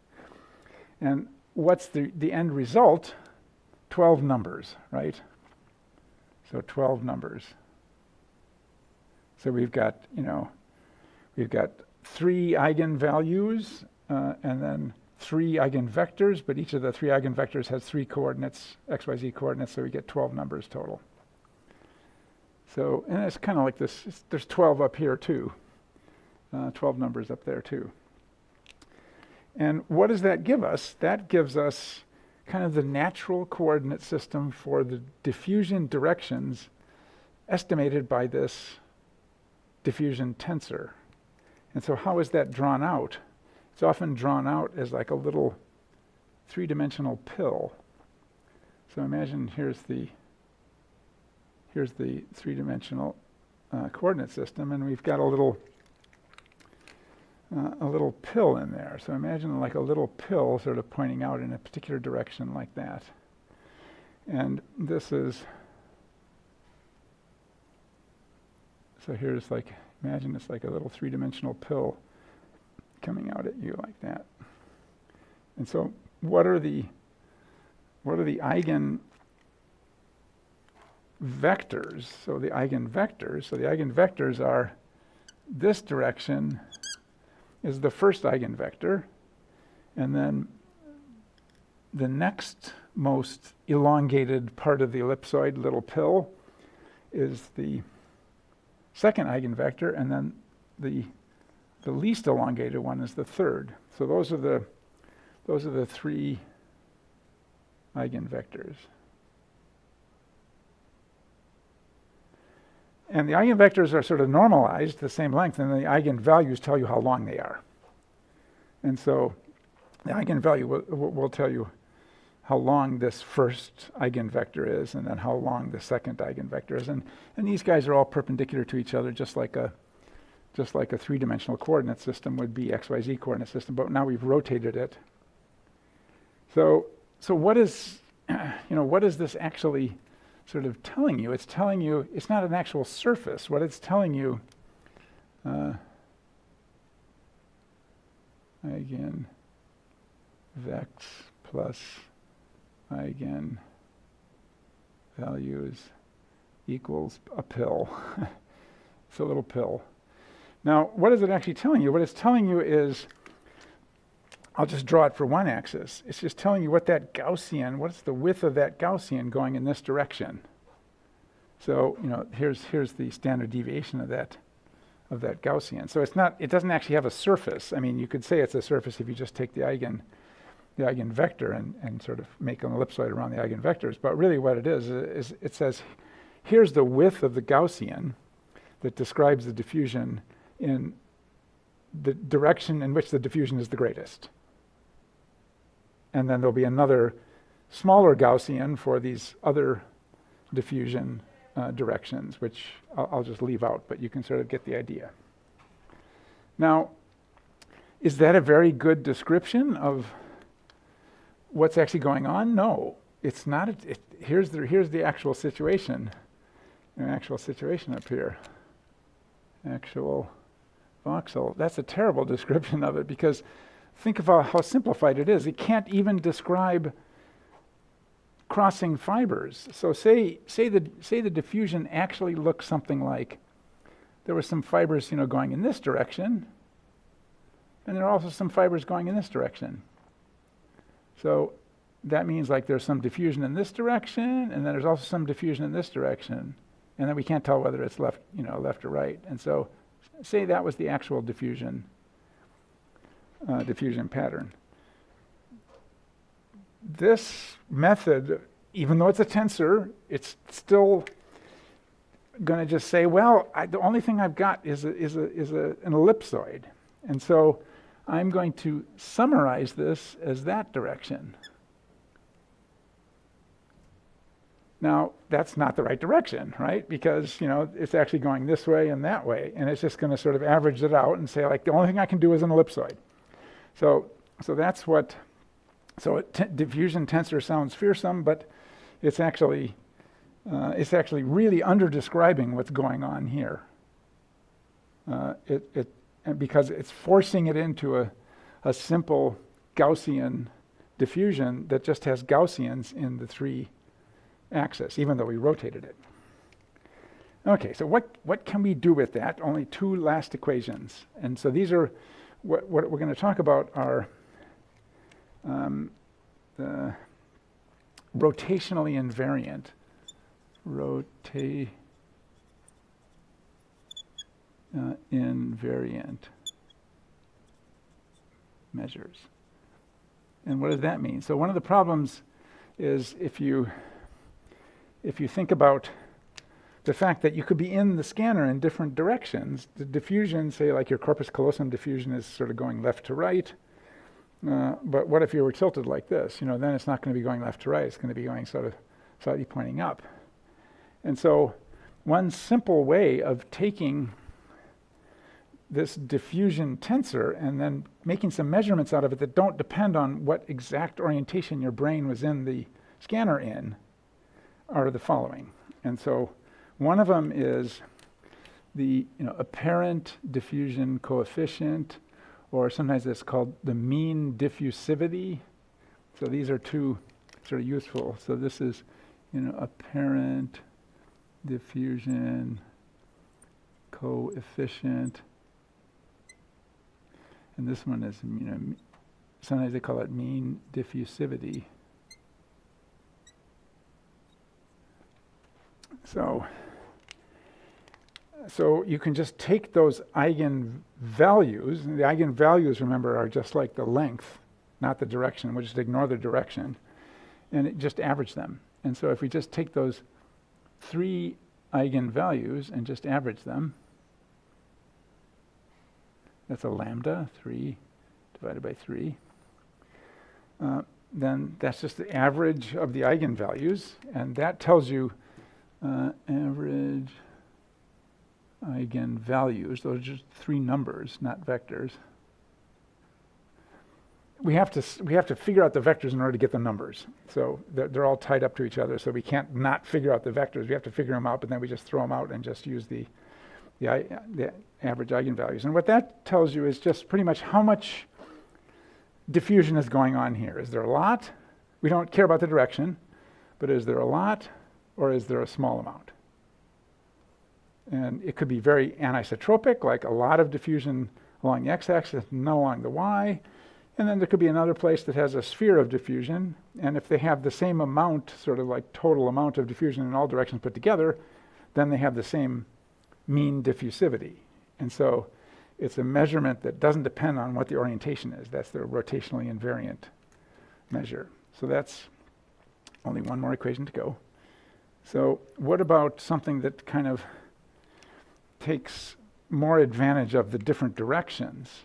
And what's the end result? 12 numbers, right? So 12 numbers. So we've got 3 eigenvalues and then 3 eigenvectors, but each of the 3 eigenvectors has 3 coordinates, XYZ coordinates, so we get 12 numbers total. So, and it's kind of like this, there's 12 up here too, 12 numbers up there too. And what does that give us? That gives us kind of the natural coordinate system for the diffusion directions estimated by this diffusion tensor. And so how is that drawn out? It's often drawn out as like a little 3-dimensional pill. So imagine here's the 3-dimensional coordinate system, and we've got a little pill in there. So imagine like a little pill sort of pointing out in a particular direction like that. And this is, so here's like, imagine it's like a little 3-dimensional pill coming out at you like that. And so what are the eigenvectors? So the eigenvectors are, this direction is the first eigenvector, and then the next most elongated part of the ellipsoid, little pill, is the second eigenvector, and then the least elongated one is the third. So those are the 3 eigenvectors. And the eigenvectors are sort of normalized the same length, and the eigenvalues tell you how long they are. And so the eigenvalue will tell you how long this first eigenvector is, and then how long the second eigenvector is. And these guys are all perpendicular to each other, just like a 3-dimensional coordinate system would be, XYZ coordinate system, but now we've rotated it. So what is this actually sort of telling you? It's telling you it's not an actual surface. What it's telling you, eigenvex plus eigenvalues equals a pill. It's a little pill. Now, what is it actually telling you? What it's telling you is, I'll just draw it for one axis. It's just telling you what that Gaussian, what's the width of that Gaussian going in this direction. So, here's the standard deviation of that Gaussian. So it doesn't actually have a surface. I mean, you could say it's a surface if you just take the eigenvector and sort of make an ellipsoid around the eigenvectors. But really what it is it says, here's the width of the Gaussian that describes the diffusion in the direction in which the diffusion is the greatest. And then there'll be another smaller Gaussian for these other diffusion directions, which I'll just leave out, but you can sort of get the idea. Now, is that a very good description of what's actually going on? No, it's not. Here's the actual situation. An actual situation up here. Actual voxel. That's a terrible description of it, because think of how simplified it is. It can't even describe crossing fibers. So say the diffusion actually looks something like there were some fibers, going in this direction, and there are also some fibers going in this direction. So that means like there's some diffusion in this direction, and then there's also some diffusion in this direction, and then we can't tell whether it's left or right. And so say that was the actual diffusion pattern. This method, even though it's a tensor, it's still going to just say, well, the only thing I've got is an ellipsoid. And so I'm going to summarize this as that direction. Now, that's not the right direction, right? Because, it's actually going this way and that way, and it's just going to sort of average it out and say, like, the only thing I can do is an ellipsoid. So that's what, diffusion tensor sounds fearsome, but it's actually really under-describing what's going on here. Because it's forcing it into a simple Gaussian diffusion that just has Gaussians in the 3 axis, even though we rotated it. Okay, so what can we do with that? Only 2 last equations. And so these are, what we're going to talk about are the rotationally invariant, invariant measures. And what does that mean? So one of the problems is if you think about the fact that you could be in the scanner in different directions, the diffusion, say like your corpus callosum diffusion is sort of going left to right, but what if you were tilted like this? Then it's not going to be going left to right, it's going to be going sort of slightly pointing up. And so one simple way of taking this diffusion tensor and then making some measurements out of it that don't depend on what exact orientation your brain was in the scanner in are the following. And so one of them is the apparent diffusion coefficient, or sometimes it's called the mean diffusivity. So these are 2 sort of useful. So this is apparent diffusion coefficient, and this one is sometimes they call it mean diffusivity. So you can just take those eigenvalues. The eigenvalues, remember, are just like the length, not the direction. We'll just ignore the direction, and just average them. And so if we just take those 3 eigenvalues and just average them, that's a lambda, 3 divided by 3. Then that's just the average of the eigenvalues, and that tells you average eigenvalues. Those are just 3 numbers, not vectors. We have to figure out the vectors in order to get the numbers. So they're all tied up to each other, so we can't not figure out the vectors. We have to figure them out, but then we just throw them out and just use the average eigenvalues. And what that tells you is just pretty much how much diffusion is going on here. Is there a lot? We don't care about the direction, but is there a lot or is there a small amount? And it could be very anisotropic, like a lot of diffusion along the x-axis, none along the y. And then there could be another place that has a sphere of diffusion, and if they have the same amount, sort of like total amount of diffusion in all directions put together, then they have the same mean diffusivity. And so it's a measurement that doesn't depend on what the orientation is. That's the rotationally invariant measure. So that's only one more equation to go. So what about something that kind of takes more advantage of the different directions?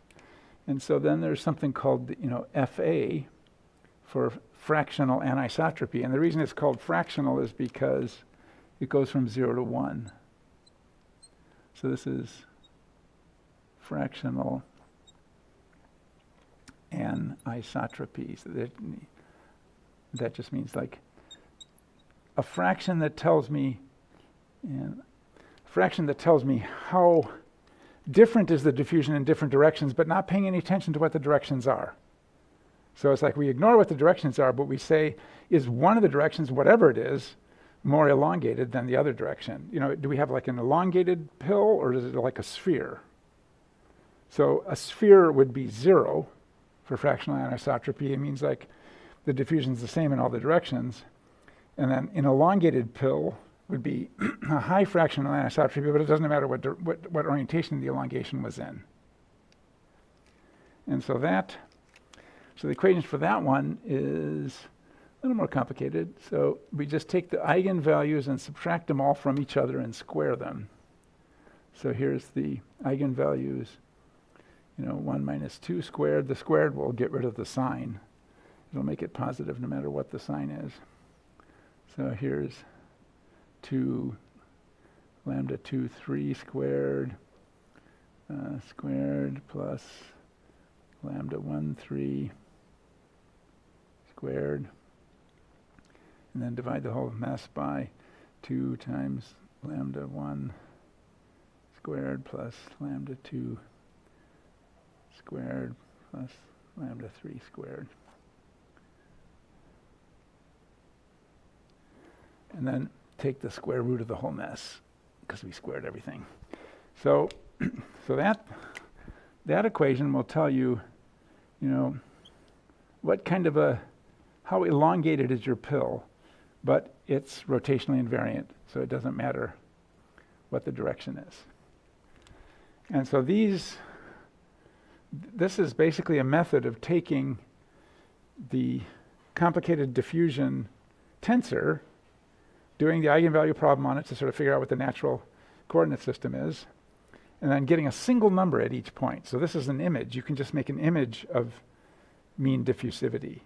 And so then there's something called, FA for fractional anisotropy. And the reason it's called fractional is because it goes from 0 to 1. So this is fractional anisotropy. So that just means like a fraction that tells me, how different is the diffusion in different directions, but not paying any attention to what the directions are. So it's like we ignore what the directions are, but we say, is one of the directions, whatever it is, more elongated than the other direction? Do we have like an elongated pill, or is it like a sphere? So a sphere would be 0 for fractional anisotropy. It means like the diffusion's the same in all the directions. And then an elongated pill would be a high fractional anisotropy, but it doesn't matter what orientation the elongation was in. And so the equations for that one is a little more complicated. So we just take the eigenvalues and subtract them all from each other and square them. So here's the eigenvalues, 1 minus 2 squared. The squared will get rid of the sign. It'll make it positive no matter what the sign is. So here's 2 lambda 2, 3 squared, squared plus lambda 1, 3 squared. And then divide the whole mess by 2 times lambda 1 squared plus lambda 2 squared plus lambda 3 squared. And then take the square root of the whole mess, because we squared everything. So that equation will tell you, what kind of how elongated is your pill, but it's rotationally invariant, so it doesn't matter what the direction is. And so this is basically a method of taking the complicated diffusion tensor, doing the eigenvalue problem on it to sort of figure out what the natural coordinate system is, and then getting a single number at each point. So this is an image. You can just make an image of mean diffusivity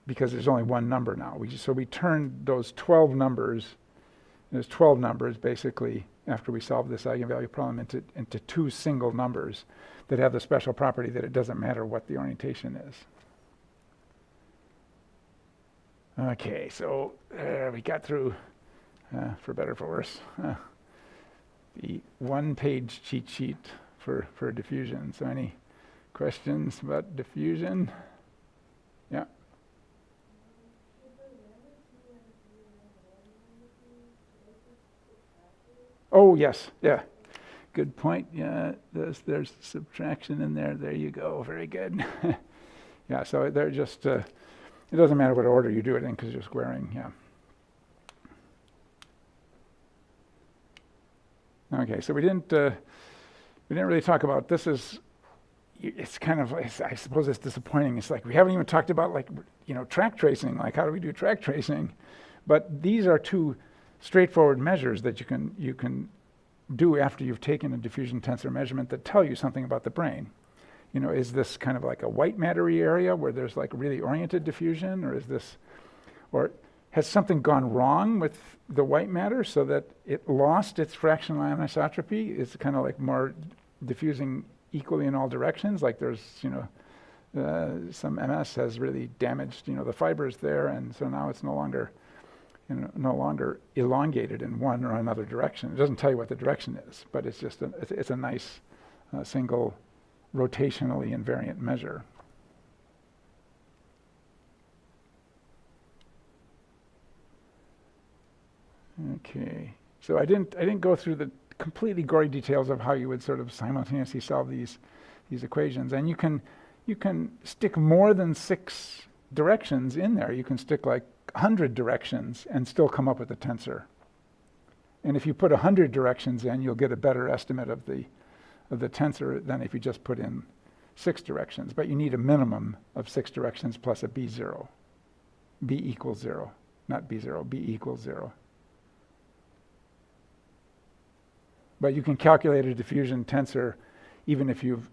because there's only one number now. So we turned those 12 numbers, there's 12 numbers basically after we solved this eigenvalue problem into two single numbers that have the special property that it doesn't matter what the orientation is. Okay, so we got through, for better or for worse, the one-page cheat sheet for diffusion. So any questions about diffusion? Yeah. Oh, yes, yeah. Good point. Yeah, there's subtraction in there. There you go. Very good. Yeah, so they're just, it doesn't matter what order you do it in because you're squaring, yeah. Okay, so we didn't really talk about this. It's kind of, I suppose it's disappointing. It's like we haven't even talked about track tracing, like how do we do track tracing? But these are two straightforward measures that you can do after you've taken a diffusion tensor measurement that tell you something about the brain. Is this kind of like a white mattery area where there's like really oriented diffusion, or has something gone wrong with the white matter so that it lost its fractional anisotropy? It's kind of like more diffusing equally in all directions, like there's, some MS has really damaged, the fibers there, and so now it's no longer elongated in one or another direction. It doesn't tell you what the direction is, but it's just it's a nice single rotationally invariant measure. Okay, so I didn't go through the completely gory details of how you would sort of simultaneously solve these equations, and you can stick more than 6 directions in there. You can stick like 100 directions and still come up with a tensor. And if you put 100 directions in, you'll get a better estimate of the tensor than if you just put in 6 directions. But you need a minimum of 6 directions plus a B0. B equals 0, not B0, B equals 0. But you can calculate a diffusion tensor even if you've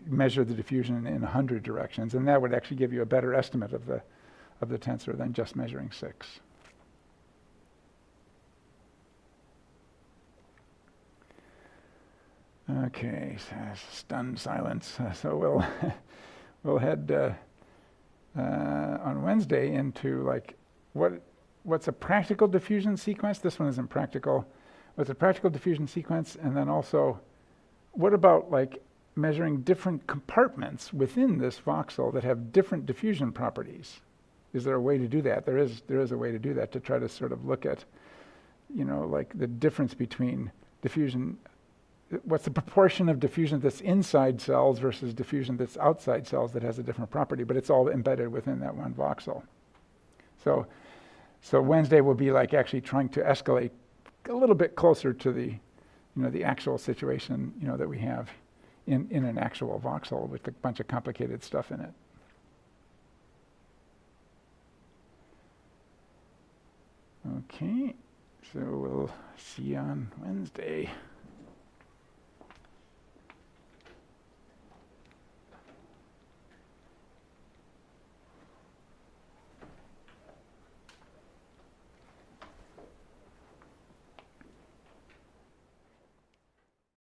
measured the diffusion in 100 directions, and that would actually give you a better estimate of the tensor than just measuring 6. Okay, stunned silence. So we'll head on Wednesday into what's a practical diffusion sequence. This one isn't practical. What's a practical diffusion sequence, and then also what about measuring different compartments within this voxel that have different diffusion properties? Is there a way to do that? There is a way to do that, to try to sort of look at, the difference between diffusion what's the proportion of diffusion that's inside cells versus diffusion that's outside cells that has a different property, but it's all embedded within that one voxel. So Wednesday will be like actually trying to escalate a little bit closer to the, the actual situation, that we have in an actual voxel with a bunch of complicated stuff in it. Okay, so we'll see you on Wednesday.